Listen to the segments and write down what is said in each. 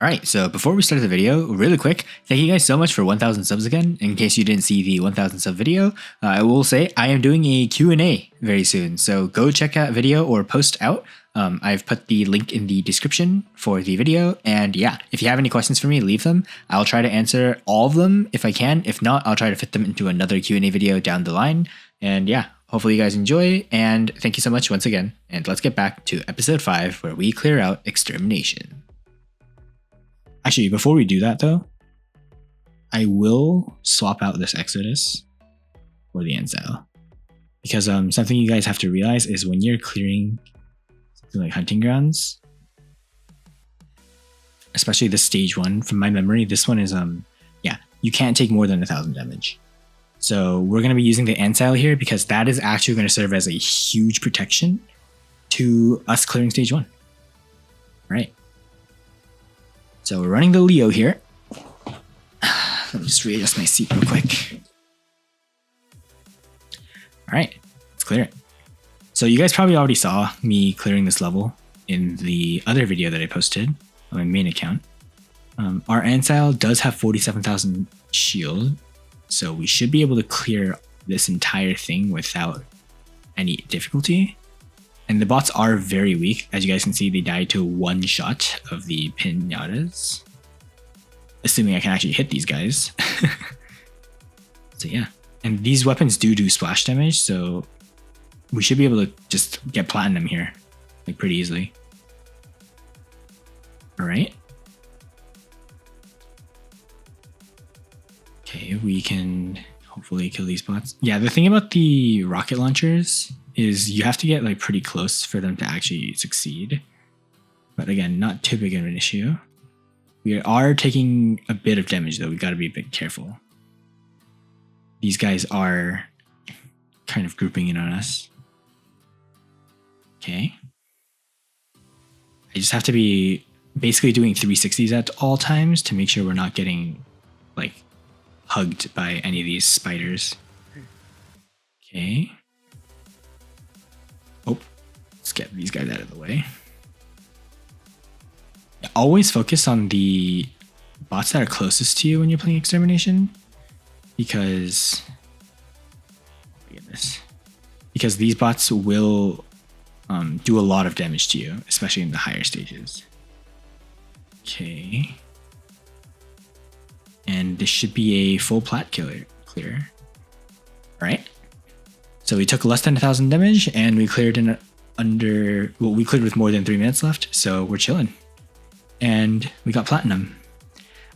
Alright, so before we start the video, really quick, thank you guys so much for 1,000 subs again. In case you didn't see the 1,000 sub video, I will say I am doing a Q&A very soon, so go check that video or post out. I've put the link in the description for the video, and yeah, if you have any questions for me, leave them. I'll try to answer all of them if I can. If not, I'll try to fit them into another Q&A video down the line. And yeah, hopefully you guys enjoy, and thank you so much once again. And let's get back to episode 5, where we clear out Extermination. Actually, before we do that though, I will swap out this Exodus for the Ensign. Because something you guys have to realize is when you're clearing something like hunting grounds, especially the stage 1, from my memory, this one is, yeah, you can't take more than 1,000 damage. So we're going to be using the Ensign here because that is actually going to serve as a huge protection to us clearing stage 1. Right. So we're running the Leo here. Let me just readjust my seat real quick. Alright, let's clear it. So you guys probably already saw me clearing this level in the other video that I posted on my main account. Our Ensign does have 47,000 shield, so we should be able to clear this entire thing without any difficulty. And the bots are very weak. As you guys can see, they died to one shot of the pinatas. Assuming I can actually hit these guys. So yeah. And these weapons do splash damage, so we should be able to just get platinum here, like pretty easily. Alright. Okay, we can hopefully kill these bots. Yeah, the thing about the rocket launchers is you have to get like pretty close for them to actually succeed. But again, not too big of an issue. We are taking a bit of damage though. We got to be a bit careful. These guys are kind of grouping in on us. Okay. I just have to be basically doing 360s at all times to make sure we're not getting like hugged by any of these spiders. Okay. Oh, let's get these guys out of the way. Always focus on the bots that are closest to you when you're playing Extermination, because because these bots will do a lot of damage to you, especially in the higher stages. Okay. And this should be a full plat clear. Alright. So we took less than 1,000 damage and we cleared in we cleared with more than 3 minutes left, so we're chilling. And we got platinum.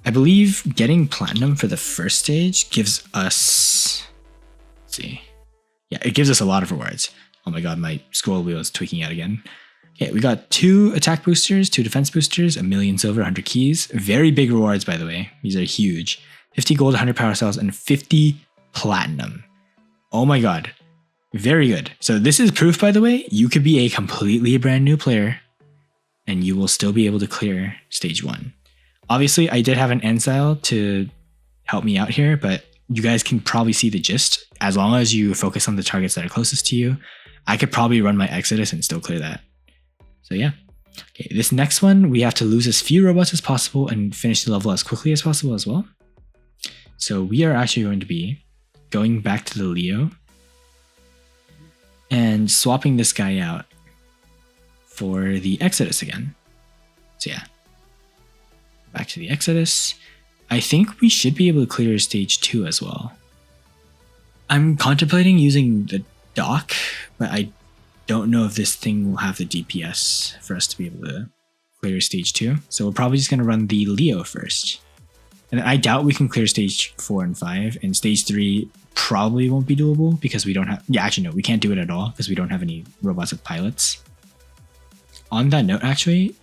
I believe getting platinum for the first stage gives us, let's see. Yeah, it gives us a lot of rewards. Oh my god, my scroll wheel is tweaking out again. Okay, we got 2 attack boosters, 2 defense boosters, 1,000,000 silver, 100 keys. Very big rewards, by the way. These are huge. 50 gold, 100 power cells, and 50 platinum. Oh my god. Very good. So this is proof, by the way, you could be a completely brand new player and you will still be able to clear stage 1. Obviously, I did have an Ensign to help me out here, but you guys can probably see the gist. As long as you focus on the targets that are closest to you, I could probably run my Exodus and still clear that. So yeah. Okay, this next one, we have to lose as few robots as possible and finish the level as quickly as possible as well. So we are actually going to be going back to the Leo and swapping this guy out for the Exodus again. So yeah, back to the Exodus. I think we should be able to clear stage 2 as well. I'm contemplating using the dock, but I don't know if this thing will have the DPS for us to be able to clear stage 2. So we're probably just going to run the Leo first. And I doubt we can clear stage 4 and 5, and stage 3 probably won't be doable because we don't have, yeah, actually no, we can't do it at all because we don't have any robots with pilots. On that note, actually,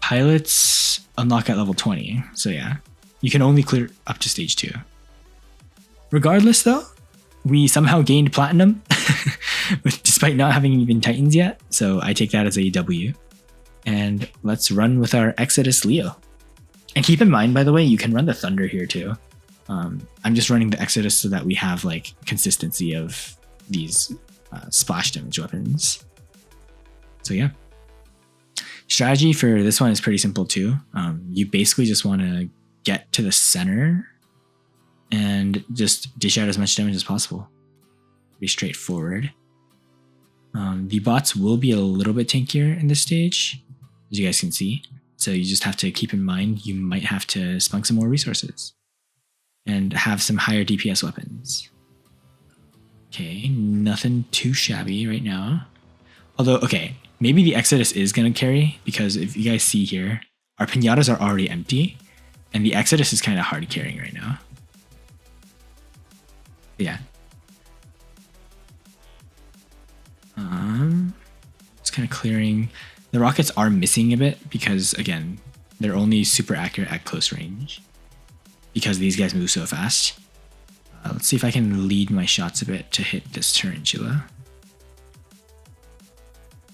pilots unlock at level 20. So yeah, you can only clear up to stage 2. Regardless though, we somehow gained platinum despite not having even Titans yet. So I take that as a W. And let's run with our Exodus Leo. And keep in mind, by the way, you can run the Thunder here too. I'm just running the Exodus so that we have like consistency of these splash damage weapons. So yeah, Strategy for this one is pretty simple too. You basically just want to get to the center and just dish out as much damage as possible. Pretty straightforward. The bots will be a little bit tankier in this stage, as you guys can see. So you just have to keep in mind you might have to spunk some more resources and have some higher DPS weapons. Okay, nothing too shabby right now. Although, okay, maybe the Exodus is going to carry, because if you guys see here, our pinatas are already empty, and the Exodus is kind of hard carrying right now. Yeah. Just kind of clearing. The rockets are missing a bit because, again, they're only super accurate at close range because these guys move so fast. Let's see if I can lead my shots a bit to hit this tarantula.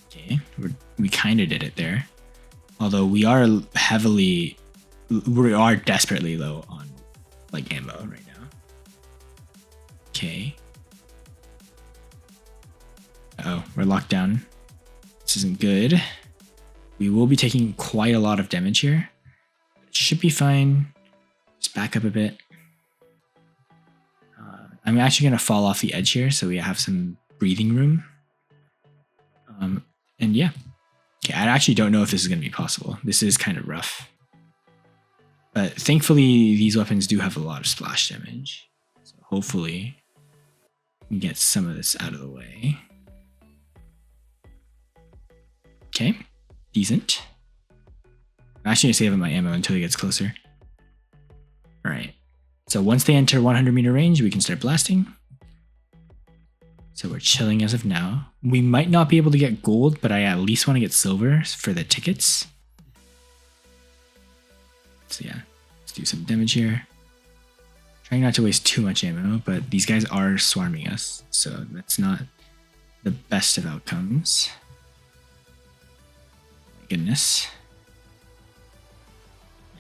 Okay, we kind of did it there. Although we are desperately low on like ammo right now. Okay. Uh-oh, we're locked down. This isn't good. We will be taking quite a lot of damage here. It should be fine. Just back up a bit. I'm actually going to fall off the edge here so we have some breathing room. And yeah. Okay, I actually don't know if this is going to be possible. This is kind of rough. But thankfully, these weapons do have a lot of splash damage. So hopefully, we can get some of this out of the way. Okay, decent. I'm actually going to save up my ammo until he gets closer. Alright. So once they enter 100 meter range, we can start blasting. So we're chilling as of now. We might not be able to get gold, but I at least want to get silver for the tickets. So yeah, let's do some damage here. Trying not to waste too much ammo, but these guys are swarming us, so that's not the best of outcomes. My goodness.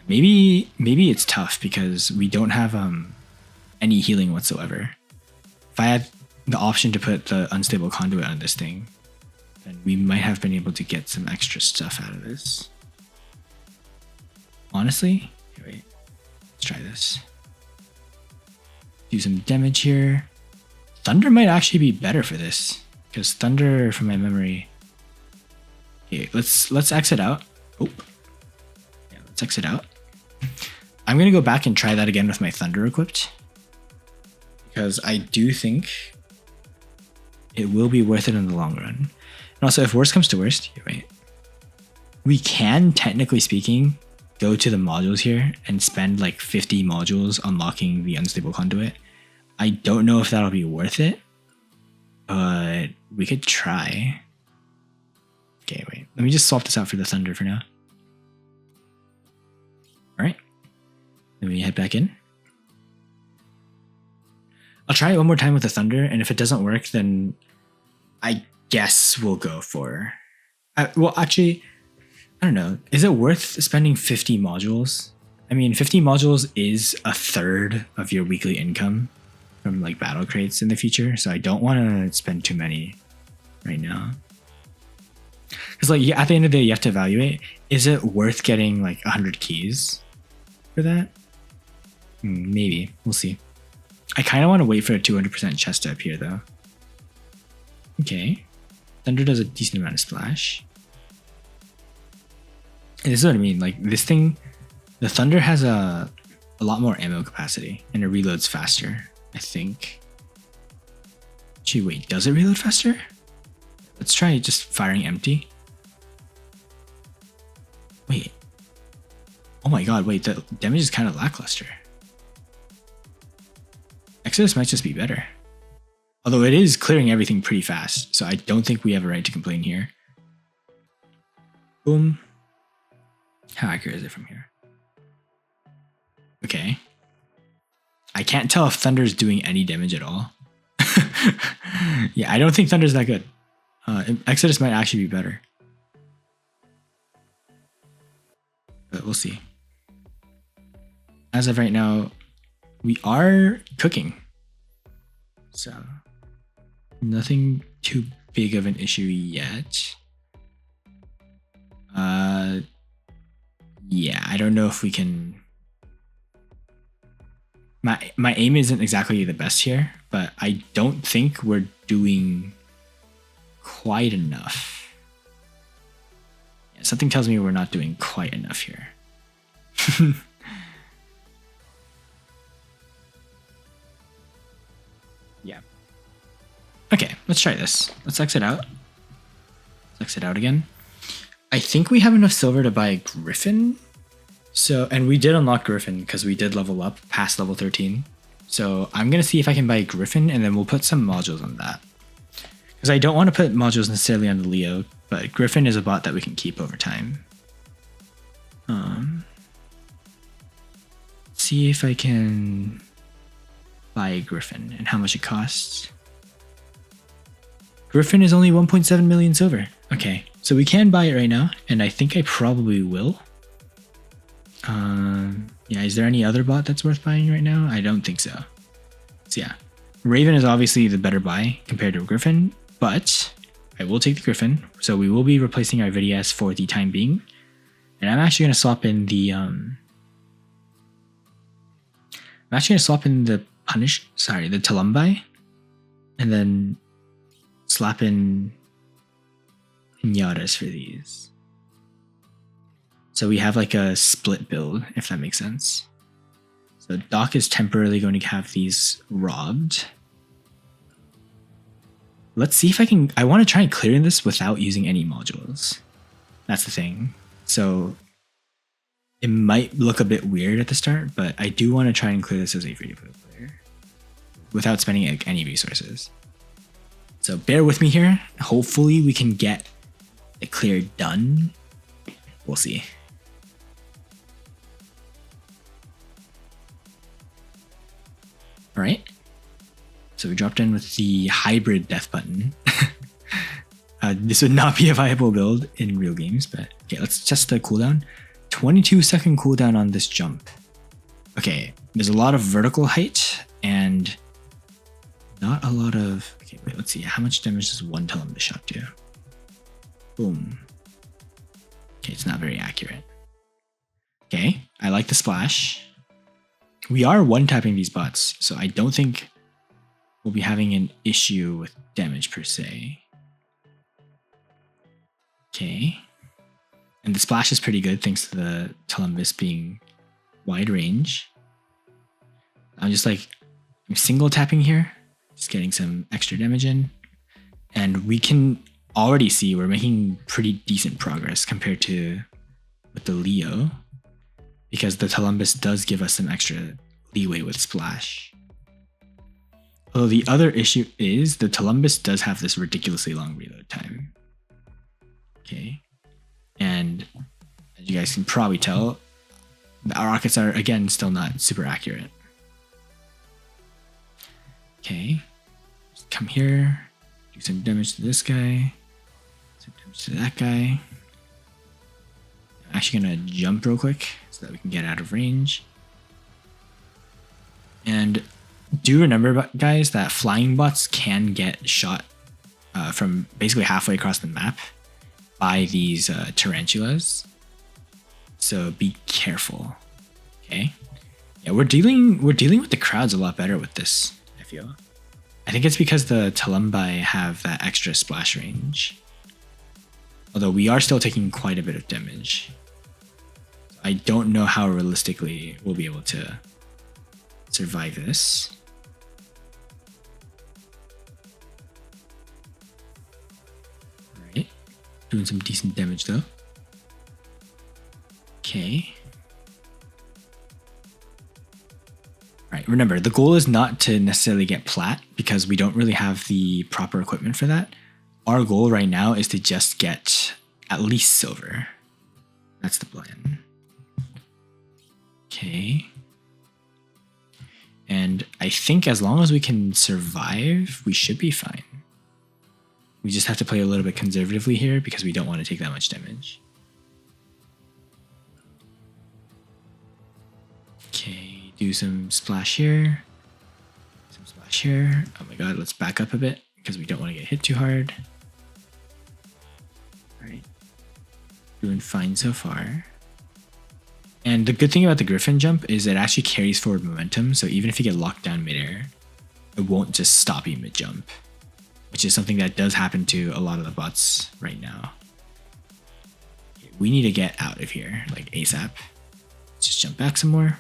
Maybe it's tough because we don't have any healing whatsoever. If I had the option to put the unstable conduit on this thing, then we might have been able to get some extra stuff out of this. Honestly, wait, let's try this. Do some damage here. Thunder might actually be better for this because Thunder, from my memory. Okay, let's exit out. Oh, yeah, let's exit out. I'm gonna go back and try that again with my Thunder equipped because I do think it will be worth it in the long run. And also, if worst comes to worst, wait, we can, technically speaking, go to the modules here and spend like 50 modules unlocking the unstable conduit. I don't know if that'll be worth it, but we could try. Okay, wait, let me just swap this out for the Thunder for now. All right, then we head back in. I'll try it one more time with the Thunder, and if it doesn't work, then I guess we'll go for... well, actually, I don't know. Is it worth spending 50 modules? I mean, 50 modules is a third of your weekly income from like battle crates in the future, so I don't want to spend too many right now. Because like at the end of the day, you have to evaluate, is it worth getting like 100 keys for that? Maybe. We'll see. I kind of want to wait for a 200% chest up here though. Okay. Thunder does a decent amount of splash. And this is what I mean, like this thing, the Thunder has a lot more ammo capacity and it reloads faster, I think. Gee, wait, does it reload faster? Let's try just firing empty. Wait. Oh my god, wait, the damage is kind of lackluster. Exodus might just be better. Although it is clearing everything pretty fast, so I don't think we have a right to complain here. Boom. How accurate is it from here? Okay. I can't tell if Thunder's doing any damage at all. Yeah, I don't think Thunder's that good. Exodus might actually be better. But we'll see. As of right now, we are cooking. So, nothing too big of an issue yet. Yeah, I don't know if we can. My aim isn't exactly the best here, but I don't think we're doing quite enough. Yeah, something tells me we're not doing quite enough here. Yeah. Okay, let's try this. Let's exit out. Let's exit out again. I think we have enough silver to buy a Griffin. So, and we did unlock Griffin because we did level up past level 13. So I'm going to see if I can buy a Griffin and then we'll put some modules on that. Because I don't want to put modules necessarily on the Leo, but Griffin is a bot that we can keep over time. See if I can buy a Griffin and how much it costs. Griffin is only 1.7 million silver. Okay, so we can buy it right now, and I think I probably will. Yeah, is there any other bot that's worth buying right now? I don't think so. So yeah, Raven is obviously the better buy compared to Griffin, but I will take the Griffin. So we will be replacing our VDS for the time being. And I'm actually going to swap in the the Talumbai, and then slap in Pinatas for these. So we have like a split build, if that makes sense. So Doc is temporarily going to have these robbed. Let's see if I can. I want to try and clear this without using any modules. That's the thing. So it might look a bit weird at the start, but I do want to try and clear this as a free-to-play player without spending any resources. So bear with me here. Hopefully we can get it clear done. We'll see. All right. So we dropped in with the hybrid death button. This would not be a viable build in real games, but okay, let's test the cooldown. 22-second cooldown on this jump. Okay, there's a lot of vertical height and not a lot of. Okay, wait, let's see. How much damage does one Telumbus shot do? Boom. Okay, it's not very accurate. Okay, I like the splash. We are one-tapping these bots, so I don't think we'll be having an issue with damage per se. Okay. And the splash is pretty good thanks to the Telumbus being wide range. I'm single tapping here, just getting some extra damage in. And we can already see we're making pretty decent progress compared to with the Leo, because the Telumbus does give us some extra leeway with splash. Although the other issue is the Telumbus does have this ridiculously long reload time. Okay. And as you guys can probably tell, our rockets are again still not super accurate. Okay. Just come here, do some damage to this guy, some damage to that guy. I'm actually gonna jump real quick so that we can get out of range. And do remember, guys, that flying bots can get shot from basically halfway across the map by these tarantulas. So be careful. Okay. Yeah, we're dealing with the crowds a lot better with this, I feel. I think it's because the Talumbai have that extra splash range. Although we are still taking quite a bit of damage. I don't know how realistically we'll be able to survive this. Alright. Doing some decent damage though. Okay. Alright, remember, the goal is not to necessarily get plat because we don't really have the proper equipment for that. Our goal right now is to just get at least silver. That's the plan. Okay. And I think as long as we can survive, we should be fine. We just have to play a little bit conservatively here because we don't want to take that much damage. Okay, do some splash here. Some splash here. Oh my god, let's back up a bit because we don't want to get hit too hard. Alright. Doing fine so far. And the good thing about the Griffin jump is it actually carries forward momentum. So even if you get locked down midair, it won't just stop you mid-jump, which is something that does happen to a lot of the bots right now. We need to get out of here, like ASAP. Let's just jump back some more.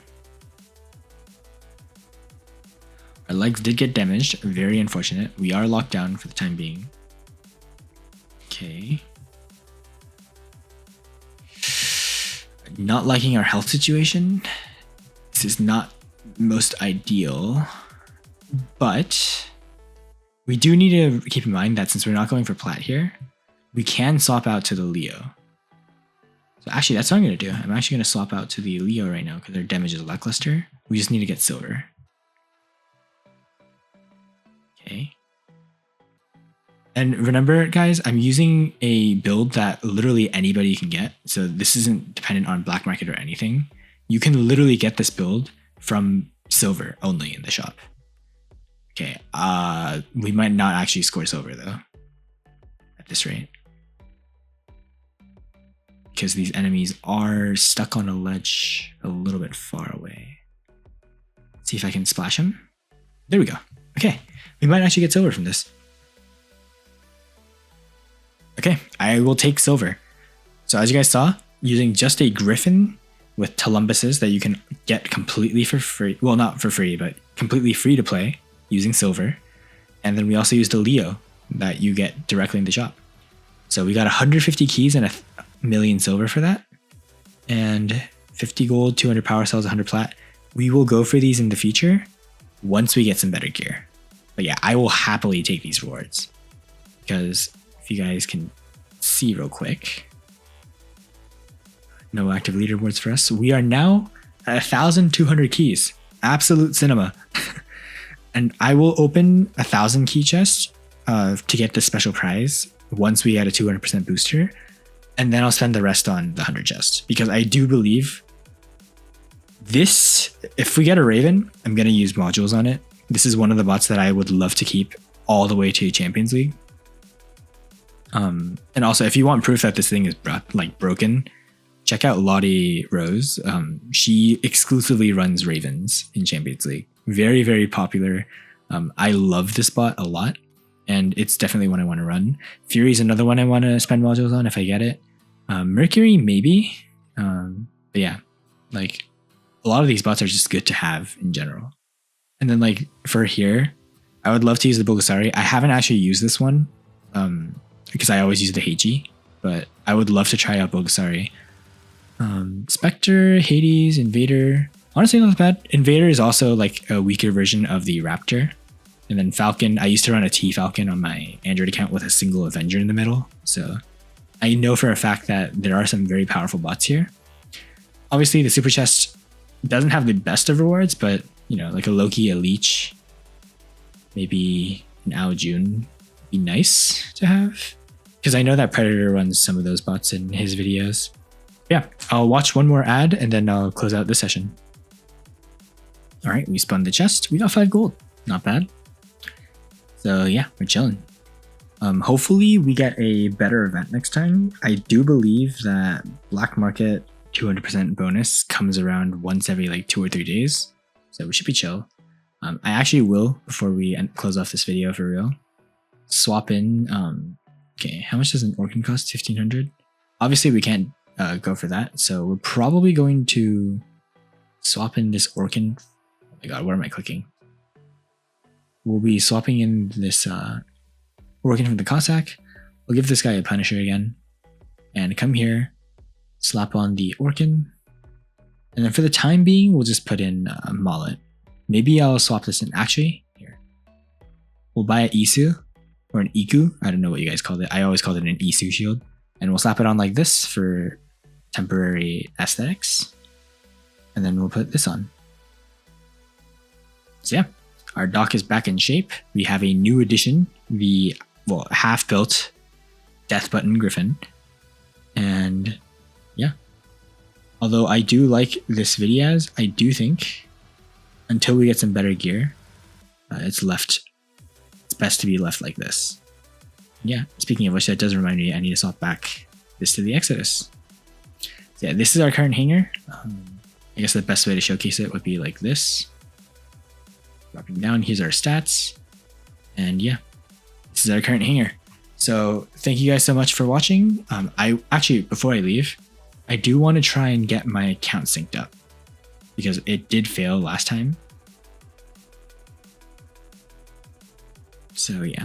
Our legs did get damaged, very unfortunate. We are locked down for the time being. Okay. Not liking our health situation. This is not most ideal, but we do need to keep in mind that since we're not going for plat here, we can swap out to the Leo. So actually, that's what I'm going to do. I'm actually going to swap out to the Leo right now because their damage is lackluster. We just need to get silver. Okay. And remember, guys, I'm using a build that literally anybody can get. So this isn't dependent on black market or anything. You can literally get this build from silver only in the shop. Okay. We might not actually score silver though at this rate, because these enemies are stuck on a ledge a little bit far away. Let's see if I can splash them. There we go. Okay. We might actually get silver from this. Okay, I will take silver. So as you guys saw, using just a Griffin with Telumbuses that you can get completely for free. Well, not for free, but completely free to play using silver. And then we also used a Leo that you get directly in the shop. So we got 150 keys and 1,000,000 silver for that. And 50 gold, 200 power cells, 100 plat. We will go for these in the future once we get some better gear. But yeah, I will happily take these rewards because if you guys can see real quick, no active leaderboards for us. We are now at 1,200 keys. Absolute cinema. And I will open 1,000 key chests to get the special prize once we get a 200% booster. And then I'll spend the rest on the 100 chests because I do believe this, if we get a Raven, I'm going to use modules on it. This is one of the bots that I would love to keep all the way to Champions League. And also, if you want proof that this thing is broken, check out LottieRose. She exclusively runs Ravens in Champions League. Very, very popular. I love this bot a lot, and it's definitely one I want to run. Fury is another one I want to spend modules on if I get it. Mercury, maybe. But yeah, like a lot of these bots are just good to have in general. And then like for here, I would love to use the Bulgasari. I haven't actually used this one because I always use the Heiji, but I would love to try out Bulgasari. Spectre, Hades, Invader. Honestly, not bad. Invader is also like a weaker version of the Raptor. And then Falcon, I used to run a T-Falcon on my Android account with a single Avenger in the middle. So I know for a fact that there are some very powerful bots here. Obviously, the Super Chest doesn't have the best of rewards, but you know, like a Loki, a Leech, maybe an Ao Jun be nice to have. Because I know that Predator runs some of those bots in his videos. Yeah, I'll watch one more ad and then I'll close out this session. All right, we spun the chest. We got 5 gold. Not bad. So yeah, we're chilling. Hopefully we get a better event next time. I do believe that Black Market 200% bonus comes around once every like 2 or 3 days. So we should be chill. I actually will, before we close off this video for real, swap in. Okay, how much does an Orkin cost? 1,500. Obviously we can't go for that. So we're probably going to swap in this Orkin. Oh my god, where am I clicking? We'll be swapping in this Orkin from the Cossack. We'll give this guy a Punisher again. And come here, slap on the Orkin. And then for the time being, we'll just put in a Mullet. Maybe I'll swap this in. Actually, here. We'll buy an Isu or an Iku. I don't know what you guys called it. I always called it an Isu shield. And we'll slap it on like this for temporary aesthetics. And then we'll put this on. So yeah, our dock is back in shape. We have a new addition, the half-built Death Button Griffin. And yeah. Although I do like this Vidyaz, I do think until we get some better gear, it's best to be left like this. Yeah, speaking of which, that does remind me I need to swap back this to the Exodus. So yeah, this is our current hanger. I guess the best way to showcase it would be like this. Dropping down, here's our stats. And yeah, this is our current hanger. So thank you guys so much for watching. I actually, before I leave, I do want to try and get my account synced up because it did fail last time. So yeah,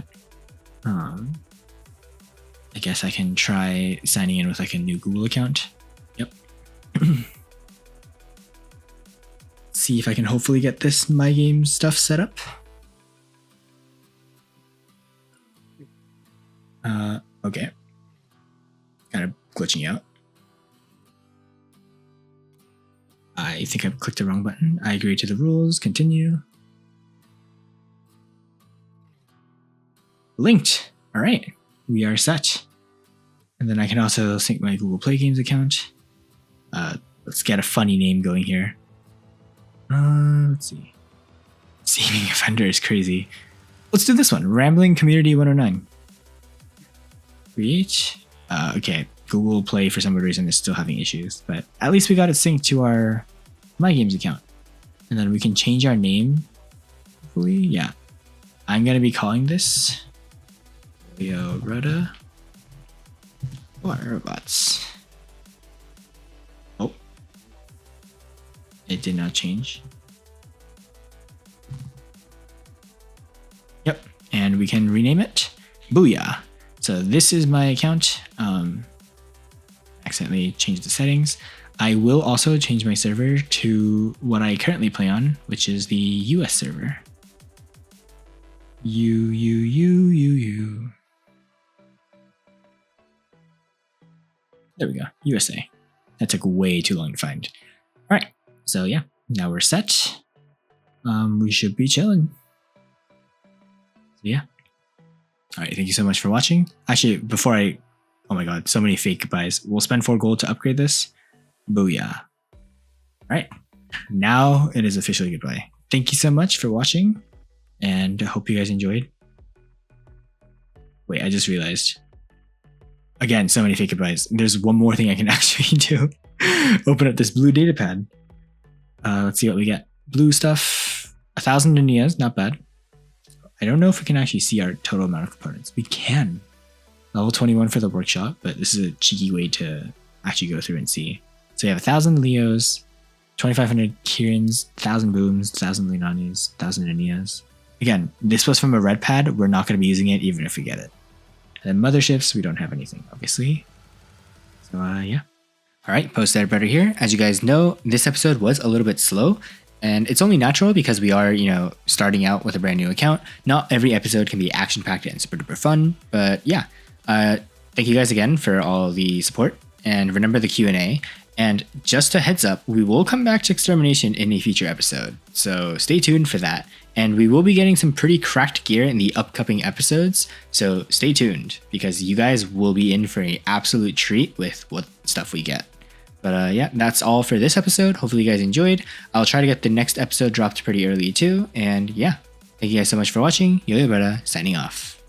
I guess I can try signing in with like a new Google account. Yep. See if I can hopefully get this My Game stuff set up. Okay. Kind of glitching out. I think I've clicked the wrong button. I agree to the rules. Continue. Linked. All right. We are set. And then I can also sync my Google Play Games account. Let's get a funny name going here. Let's see. Saving Offender is crazy. Let's do this one. Rambling Community 109. Create. Okay. Google Play for some reason is still having issues, but at least we got it synced to our My Games account. And then we can change our name. Hopefully, yeah. I'm going to be calling this Leo Rhoda War Robots. Oh. It did not change. Yep. And we can rename it. Booyah. So this is my account. Accidentally changed the settings. I will also change my server to what I currently play on, which is the US server. U. There we go, USA. That took way too long to find. All right, so yeah, now we're set. We should be chilling. So yeah. All right, thank you so much for watching. Actually, before I, oh my god, so many fake goodbyes. We'll spend 4 gold to upgrade this. Booyah. All right, now it is officially goodbye. Thank you so much for watching, and I hope you guys enjoyed. Wait, I just realized. Again, so many fake goodbyes. There's one more thing I can actually do. Open up this blue data pad. Let's see what we get. Blue stuff, 1,000 Nias, not bad. I don't know if we can actually see our total amount of components. We can. Level 21 for the workshop, but this is a cheeky way to actually go through and see. So we have 1,000 Leos, 2,500 Kirins, 1,000 Booms, 1,000 Linanis, 1,000 Anias. Again, this was from a red pad. We're not going to be using it even if we get it. And then motherships, we don't have anything, obviously. So yeah. All right, post editor better here. As you guys know, this episode was a little bit slow. And it's only natural because we are, starting out with a brand new account. Not every episode can be action-packed and super duper fun, but yeah. Thank you guys again for all the support, and remember the Q&A. And just a heads up, we will come back to Extermination in a future episode, so stay tuned for that. And we will be getting some pretty cracked gear in the upcoming episodes, so stay tuned because you guys will be in for an absolute treat with what stuff we get. But yeah, that's all for this episode. Hopefully you guys enjoyed. I'll try to get the next episode dropped pretty early too. And yeah, thank you guys so much for watching. Yo, signing off.